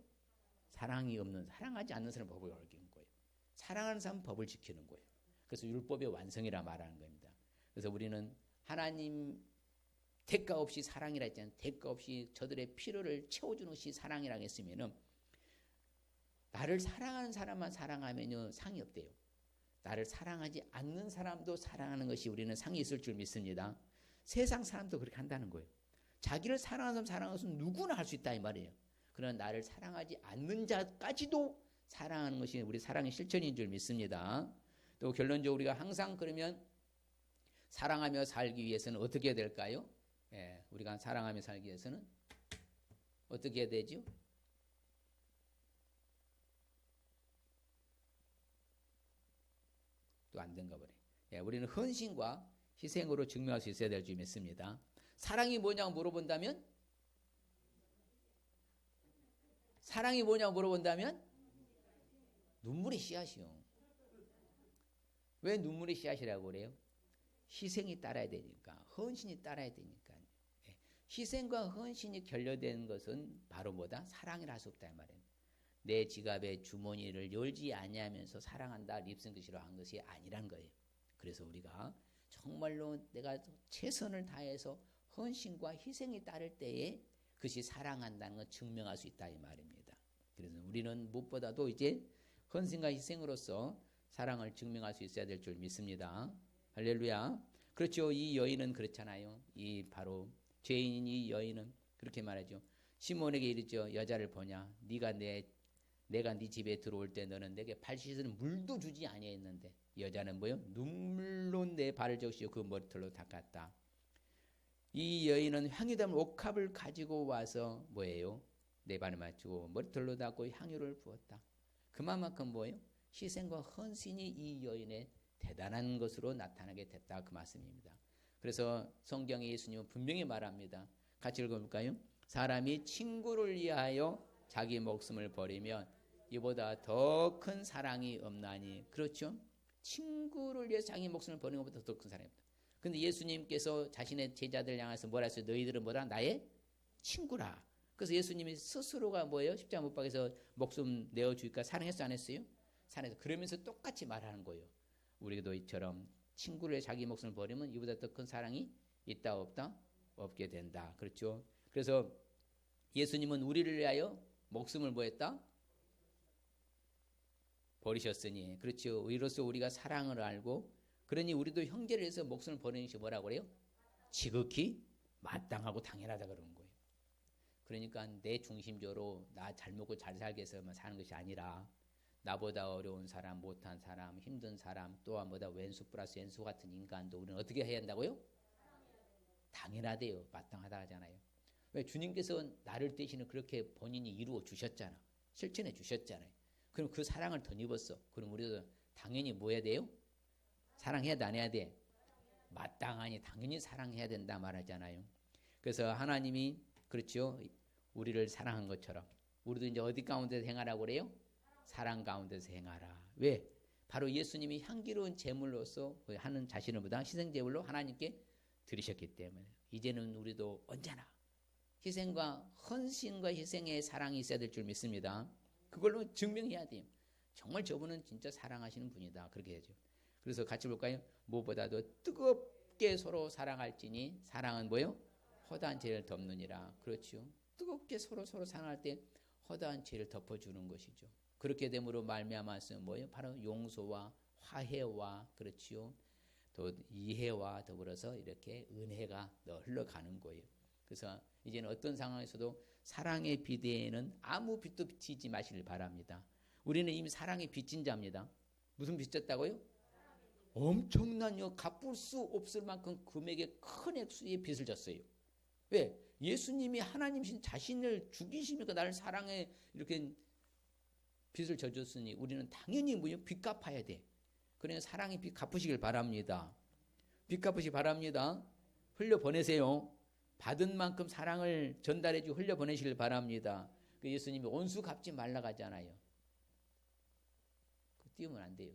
사랑이 없는 사랑하지 않는 사람 법을 어기는 거예요. 사랑하는 사람은 법을 지키는 거예요. 그래서 율법의 완성이라 말하는 겁니다. 그래서 우리는 하나님 대가 없이 사랑이라 했잖아요. 대가 없이 저들의 필요를 채워주는 것이 사랑이라고 했으면은 나를 사랑하는 사람만 사랑하면요 상이 없대요. 나를 사랑하지 않는 사람도 사랑하는 것이 우리는 상이 있을 줄 믿습니다. 세상 사람도 그렇게 한다는 거예요. 자기를 사랑하는 사람 사랑하는 것은 누구나 할 수 있다 이 말이에요. 그러나 나를 사랑하지 않는 자까지도 사랑하는 것이 우리 사랑의 실천인 줄 믿습니다. 또 결론적으로 우리가 항상 그러면 사랑하며 살기 위해서는 어떻게 해야 될까요? 우리가 사랑하며 살기 위해서는 어떻게 해야 되죠? 또 안 된가 보네. 우리는 헌신과 희생으로 증명할 수 있어야 될 줄 믿습니다. 사랑이 뭐냐고 물어본다면? 사랑이 뭐냐고 물어본다면? 눈물의 씨앗이요. 왜 눈물의 씨앗이라고 그래요? 희생이 따라야 되니까, 헌신이 따라야 되니까. 희생과 헌신이 결여된 것은 바로 뭐다? 사랑이라 할 수 없다 이 말이에요. 내 지갑에 주머니를 열지 아니하면서 사랑한다 립싱크시로 한 것이 아니란 거예요. 그래서 우리가 정말로 내가 최선을 다해서 헌신과 희생이 따를 때에 그것이 사랑한다는 걸 증명할 수 있다 이 말입니다. 그래서 우리는 무엇보다도 이제 헌신과 희생으로서 사랑을 증명할 수 있어야 될 줄 믿습니다. 할렐루야. 그렇죠. 이 여인은 그렇잖아요. 이 바로 죄인인 이 여인은 그렇게 말하죠. 시몬에게 이르죠. 여자를 보냐? 내가 네 집에 들어올 때 너는 내게 발 씻는 물도 주지 아니했는데 여자는 뭐요? 눈물로 내 발을 적시고 그 머리털로 닦았다. 이 여인은 향유 담은 옥합을 가지고 와서 뭐예요? 내 발에 맞추고 머리털로 닦고 향유를 부었다. 그만큼 뭐예요? 희생과 헌신이 이 여인의 대단한 것으로 나타나게 됐다 그 말씀입니다. 그래서 성경에 예수님은 분명히 말합니다. 같이 읽어볼까요? 사람이 친구를 위하여 자기 목숨을 버리면 이보다 더 큰 사랑이 없나니. 그렇죠? 친구를 위해서 자기 목숨을 버리는 것보다 더 큰 사랑이 없다. 근데 예수님께서 자신의 제자들 향해서 뭐라 했어요? 너희들은 뭐라? 나의 친구라. 그래서 예수님이 스스로가 뭐예요? 십자가 못 박아서 목숨 내어주니까 사랑했어 안 했어요? 사랑했어. 그러면서 똑같이 말하는 거예요. 우리도 이처럼 친구를 자기 목숨을 버리면 이보다 더 큰 사랑이 있다 없다? 없게 된다. 그렇죠? 그래서 예수님은 우리를 위하여 목숨을 뭐 했다? 버리셨으니. 그렇죠. 이로써 우리가 사랑을 알고 그러니 우리도 형제를 위해서 목숨을 버리는 것이 뭐라고 그래요? 지극히 마땅하고 당연하다 그러는 거예요. 그러니까 내 중심적으로 나 잘 먹고 잘 살게 해서만 사는 것이 아니라 나보다 어려운 사람, 못한 사람, 힘든 사람, 또한 뭐다 왼수 플러스 왼수 같은 인간도 우리는 어떻게 해야 한다고요? 당연하대요. 마땅하다 하잖아요. 왜? 주님께서 나를 대신에 그렇게 본인이 이루어 주셨잖아. 실천해 주셨잖아요. 그럼 그 사랑을 덧입었어. 그럼 우리도 당연히 뭐 해야 돼요? 사랑해야 돼, 안 해야 돼? 마땅하니 당연히 사랑해야 된다 말하잖아요. 그래서 하나님이 그렇죠. 우리를 사랑한 것처럼 우리도 이제 어디 가운데서 행하라고 그래요? 사랑 가운데서 행하라. 왜? 바로 예수님이 향기로운 제물로서 하는 자신을 보다 희생 제물로 하나님께 드리셨기 때문에 이제는 우리도 언제나 희생과 헌신과 희생의 사랑이 있어야 될 줄 믿습니다. 그걸로 증명해야 돼요. 정말 저분은 진짜 사랑하시는 분이다. 그렇게 해야죠. 그래서 같이 볼까요? 무엇보다도 뜨겁게 서로 사랑할지니 사랑은 뭐요? 허다한 죄를 덮느니라. 그렇죠. 뜨겁게 서로 사랑할 때 허다한 죄를 덮어주는 것이죠. 그렇게 됨으로 말미암아서는 뭐예요? 바로 용서와 화해와 그렇지요. 또 이해와 더불어서 이렇게 은혜가 흘러가는 거예요. 그래서 이제는 어떤 상황에서도 사랑의 비대에는 아무 빛도 비치지 마시길 바랍니다. 우리는 이미 사랑의 빚진 자입니다. 무슨 빚졌다고요? 엄청난 갚을 수 없을 만큼 금액의 큰 액수의 빚을 졌어요. 왜? 예수님이 하나님이신 자신을 죽이시니까 나를 사랑해 이렇게 빚을 져줬으니 우리는 당연히 빚 갚아야 돼. 그러니까 사랑의 빚 갚으시길 바랍니다. 빚 갚으시기 바랍니다. 흘려보내세요. 받은 만큼 사랑을 전달해주고 흘려보내시길 바랍니다. 그 예수님이 온수 갚지 말라고 하잖아요. 띄우면 안 돼요.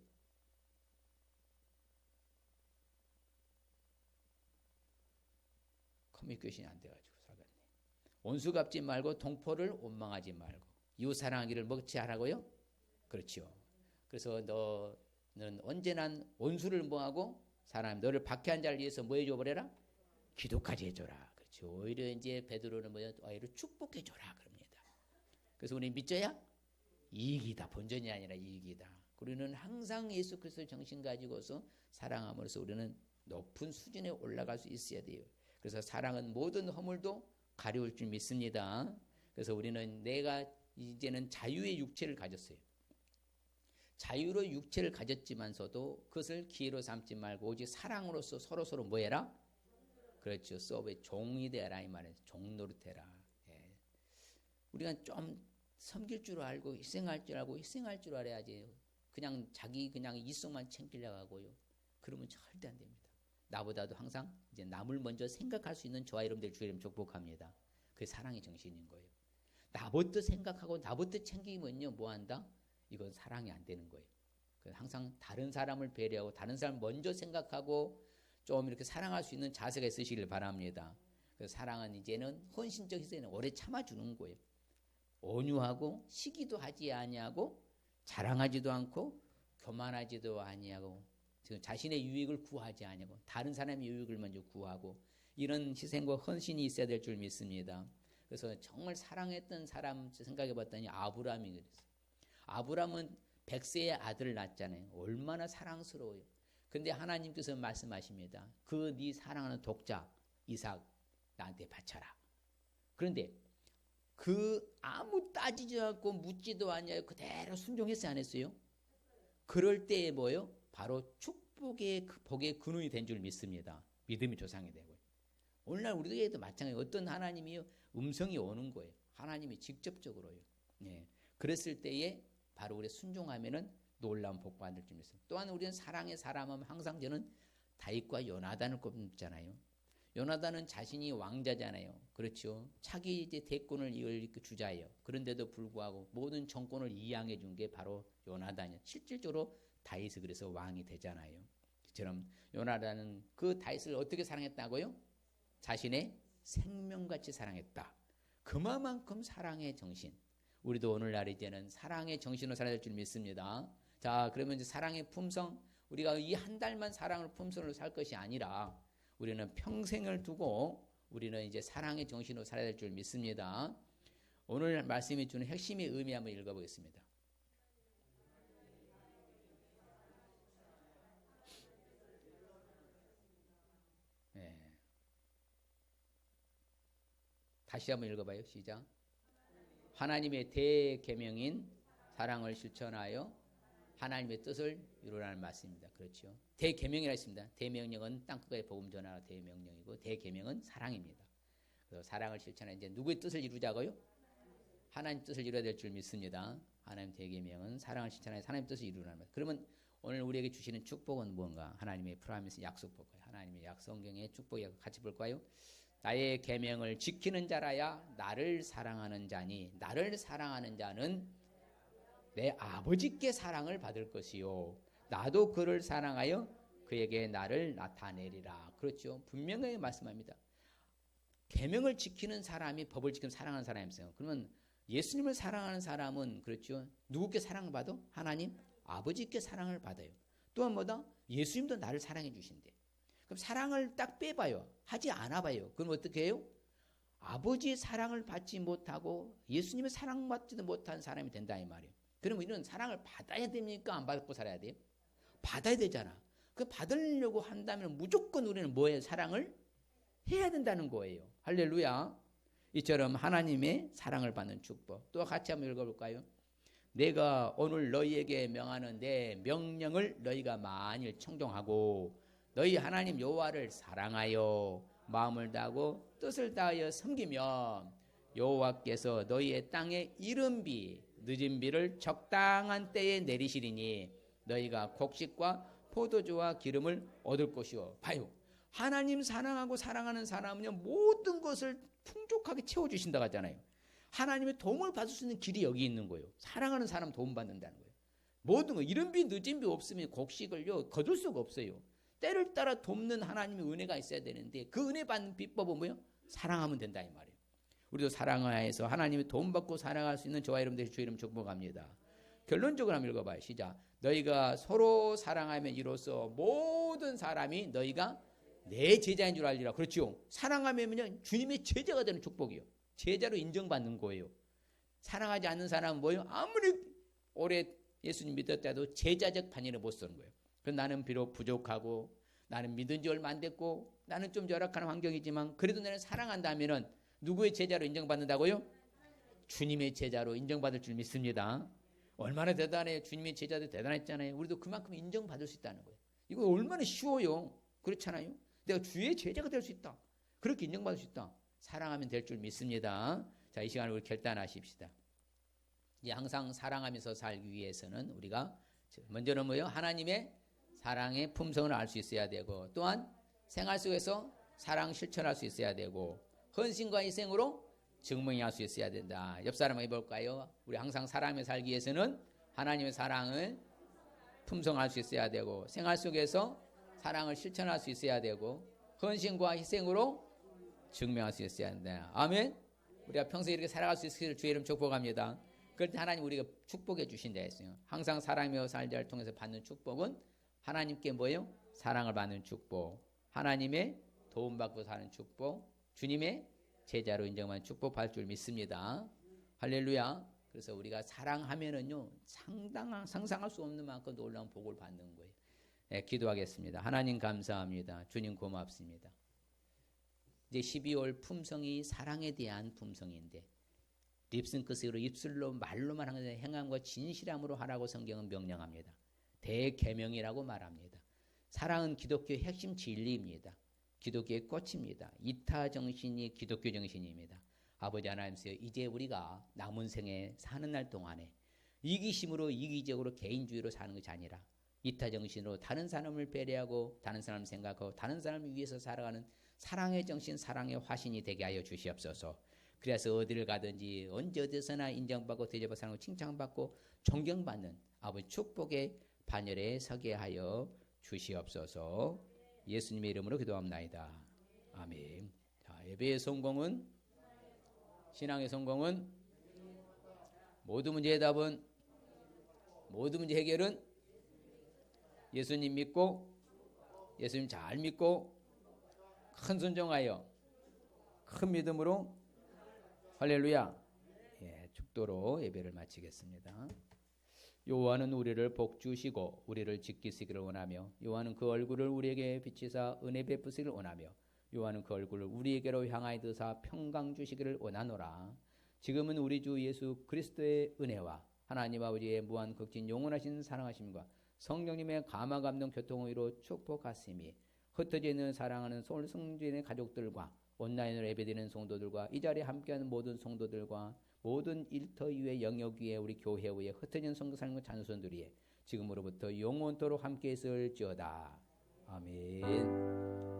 커뮤니케이션이 안 돼가지고 살았네. 온수 갚지 말고 동포를 원망하지 말고 이웃 사랑하기를 먹지 하라고요? 그렇죠. 그래서 너는 언제나 온수를 뭐하고 사람 너를 박해한 자를 위해서 뭐 해줘버려라? 기도까지 해줘라. 그렇죠. 오히려 이제 베드로는 뭐야? 오히려 축복해줘라 그럽니다. 그래서 우리 믿져야 이익이다. 본전이 아니라 이익이다. 우리는 항상 예수 그리스도의 정신 가지고서 사랑함으로써 우리는 높은 수준에 올라갈 수 있어야 돼요. 그래서 사랑은 모든 허물도 가려울 줄 믿습니다. 그래서 우리는 내가 이제는 자유의 육체를 가졌어요. 자유로 육체를 가졌지만서도 그것을 기회로 삼지 말고 오직 사랑으로서 서로 뭐해라? 그렇죠. 서브의 종이 되라 이 말이에요. 종노릇해라. 예. 우리가 좀 섬길 줄 알고 희생할 줄 알고 희생할 줄 알아야지. 그냥 자기 그냥 이성만 챙기려고 하고요. 그러면 절대 안 됩니다. 나보다도 항상 이제 남을 먼저 생각할 수 있는 저와 여러분들 주의 이름 축복합니다. 그게 사랑의 정신인 거예요. 나부터 생각하고 나부터 챙기면요 뭐한다? 이건 사랑이 안 되는 거예요. 항상 다른 사람을 배려하고 다른 사람 먼저 생각하고 좀 이렇게 사랑할 수 있는 자세가 있으시길 바랍니다. 그 사랑은 이제는 헌신적 희생은 오래 참아주는 거예요. 온유하고 시기도 하지 아니하고 자랑하지도 않고 교만하지도 아니하고 자신의 유익을 구하지 아니하고 다른 사람의 유익을 먼저 구하고 이런 희생과 헌신이 있어야 될 줄 믿습니다. 그래서 정말 사랑했던 사람 생각해 봤더니 아브라함이 그랬어요. 아브라함은 100세의 아들을 낳았잖아요. 얼마나 사랑스러워요. 근데 하나님께서 말씀하십니다. 그 네 사랑하는 독자 이삭 나한테 바쳐라. 그런데 그 아무 따지지 않고 묻지도 않냐고 그대로 순종했어요, 안 했어요? 그럴 때에 뭐요? 바로 축복의 복의 근원이 된 줄 믿습니다. 믿음이 조상이 되고요. 오늘날 우리에게도 마찬가지예요. 어떤 하나님이 음성이 오는 거예요. 하나님이 직접적으로요. 예. 그랬을 때에 바로 우리 순종하면은 놀라운 복 받을 줄 믿습니다. 또한 우리는 사랑의 사람은 항상 저는 다윗과 요나단을 꼽잖아요. 요나단은 자신이 왕자잖아요. 그렇죠. 차기 이제 대권을 이을 주자예요. 그런데도 불구하고 모든 정권을 이양해 준 게 바로 요나단이에요. 실질적으로 다윗이 그래서 왕이 되잖아요. 그처럼 요나단은 그 다윗을 어떻게 사랑했다고요? 자신의 생명같이 사랑했다. 그만큼 사랑의 정신. 우리도 오늘날 이제는 사랑의 정신으로 살아야 될 줄 믿습니다. 자, 그러면 이제 사랑의 품성, 우리가 이 한 달만 사랑을 품성으로 살 것이 아니라 우리는 평생을 두고 우리는 이제 사랑의 정신으로 살아야 될 줄 믿습니다. 오늘 말씀이 주는 핵심의 의미 한번 읽어보겠습니다. 네. 다시 한번 읽어봐요. 시작. 하나님의 대계명인 사랑을 실천하여 하나님의 뜻을 이루라는 말씀입니다. 그렇죠. 대계명이라 했습니다. 대명령은 땅끝까지 복음 전하라 대명령이고 대계명은 사랑입니다. 그래서 사랑을 실천하여 이제 누구의 뜻을 이루자고요? 하나님 뜻을 이루어야 될 줄 믿습니다. 하나님 대계명은 사랑을 실천하여 하나님 뜻을 이루라는 말. 그러면 오늘 우리에게 주시는 축복은 뭔가? 하나님의 프로미스 약속 볼 거예요. 하나님의 약성경의 축복이 같이 볼까요? 나의 계명을 지키는 자라야 나를 사랑하는 자니 나를 사랑하는 자는 내 아버지께 사랑을 받을 것이요 나도 그를 사랑하여 그에게 나를 나타내리라. 그렇죠. 분명하게 말씀합니다. 계명을 지키는 사람이 법을 지키는 사랑하는 사람이었어요. 그러면 예수님을 사랑하는 사람은 그렇죠. 누구께 사랑을 받아? 하나님 아버지께 사랑을 받아요. 또한 뭐다? 예수님도 나를 사랑해 주신대. 그럼 사랑을 딱 빼봐요. 하지 않아봐요. 그럼 어떻게 해요? 아버지의 사랑을 받지 못하고 예수님의 사랑받지도 못한 사람이 된다 이 말이에요. 그러면 이런 사랑을 받아야 됩니까? 안 받고 살아야 돼요? 받아야 되잖아. 그 받으려고 한다면 무조건 우리는 뭐예요? 사랑을 해야 된다는 거예요. 할렐루야. 이처럼 하나님의 사랑을 받는 축복. 또 같이 한번 읽어볼까요? 내가 오늘 너희에게 명하는 내 명령을 너희가 만일 청종하고 너희 하나님 여호와를 사랑하여 마음을 다하고 뜻을 다하여 섬기면 여호와께서 너희의 땅에 이른 비 늦은 비를 적당한 때에 내리시리니 너희가 곡식과 포도주와 기름을 얻을 것이요. 봐요. 하나님 사랑하고 사랑하는 사람은요 모든 것을 풍족하게 채워주신다고 하잖아요. 하나님의 도움을 받을 수 있는 길이 여기 있는 거예요. 사랑하는 사람 도움 받는다는 거예요. 모든 거 이른 비 늦은 비 없으면 곡식을요 거둘 수가 없어요. 때를 따라 돕는 하나님의 은혜가 있어야 되는데 그 은혜 받는 비법은 뭐예요? 사랑하면 된다 이 말이에요. 우리도 사랑하여서 하나님의 도움받고 살아갈 수 있는 저와 여러분들의 주 이름 축복합니다. 결론적으로 한번 읽어봐요. 시작. 너희가 서로 사랑하면 이로써 모든 사람이 너희가 내 제자인 줄 알리라. 그렇죠. 사랑하면요 주님의 제자가 되는 축복이요. 제자로 인정받는 거예요. 사랑하지 않는 사람은 뭐예요? 아무리 오래 예수님 믿었다 해도 제자적 반열에 못 서는 거예요. 나는 비록 부족하고 나는 믿은 지 얼마 안 됐고 나는 좀 열악한 환경이지만 그래도 나는 사랑한다면은 누구의 제자로 인정받는다고요? 주님의 제자로 인정받을 줄 믿습니다. 얼마나 대단해요. 주님의 제자도 대단했잖아요. 우리도 그만큼 인정받을 수 있다는 거예요. 이거 얼마나 쉬워요. 그렇잖아요. 내가 주의 제자가 될 수 있다. 그렇게 인정받을 수 있다. 사랑하면 될 줄 믿습니다. 자, 이 시간에 우리 결단하십시다. 이제 항상 사랑하면서 살기 위해서는 우리가 먼저는 뭐예요? 하나님의 사랑의 품성을 알 수 있어야 되고 또한 생활 속에서 사랑 실천할 수 있어야 되고 헌신과 희생으로 증명할 수 있어야 된다. 옆 사람 해볼까요? 우리 항상 사랑하며 살기 위해서는 하나님의 사랑을 품성할 수 있어야 되고 생활 속에서 사랑을 실천할 수 있어야 되고 헌신과 희생으로 증명할 수 있어야 한다. 아멘. 우리가 평소에 이렇게 살아갈 수 있기를 주의 이름 축복합니다. 그럴 때 하나님 우리가 축복해 주신다 했어요. 항상 사랑이며 살자를 통해서 받는 축복은 하나님께 뭐예요? 사랑을 받는 축복, 하나님의 도움받고 사는 축복, 주님의 제자로 인정받는 축복 받을 줄 믿습니다. 할렐루야. 그래서 우리가 사랑하면은요 상상할 수 없는 만큼 놀라운 복을 받는 거예요. 네, 기도하겠습니다. 하나님 감사합니다. 주님 고맙습니다. 이제 12월 품성이 사랑에 대한 품성인데 립싱크스로 입술로 말로만 하는 행함과 진실함으로 하라고 성경은 명령합니다. 대계명이라고 말합니다. 사랑은 기독교의 핵심 진리입니다. 기독교의 꽃입니다. 이타 정신이 기독교 정신입니다. 아버지 하나님께서 이제 우리가 남은 생에 사는 날 동안에 이기심으로 이기적으로 개인주의로 사는 것이 아니라 이타 정신으로 다른 사람을 배려하고 다른 사람을 생각하고 다른 사람을 위해서 살아가는 사랑의 정신, 사랑의 화신이 되게 하여 주시옵소서. 그래서 어디를 가든지 언제 어디서나 인정받고 대접받고 사랑하고 칭찬받고 존경받는 아버지 축복의 반열에 서게 하여 주시옵소서. 예수님의 이름으로 기도합나이다. 아멘. 자, 예배의 성공은, 신앙의 성공은, 모든 문제 해답은, 모든 문제 해결은 예수님 믿고, 예수님 잘 믿고 큰 순종하여 큰 믿음으로 할렐루야. 예, 축도로 예배를 마치겠습니다. 여호와는 우리를 복주시고 우리를 지키시기를 원하며 여호와는 그 얼굴을 우리에게 비치사 은혜 베푸시기를 원하며 여호와는 그 얼굴을 우리에게로 향하여 드사 평강 주시기를 원하노라. 지금은 우리 주 예수 그리스도의 은혜와 하나님 아버지의 무한 극진 영원하신 사랑하심과 성령님의 감화 감동 교통의로 축복하심이 흩어져 있는 사랑하는 서울 성주인의 가족들과 온라인으로 예배드리는 성도들과 이 자리에 함께하는 모든 성도들과 모든 일터 위에 영역 위에 우리 교회 위에 흩어진 성도 삶과 자녀손들이 지금으로부터 영원토록 함께 있을지어다. 아멘.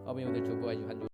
아버지 오늘 축복하시고 한 주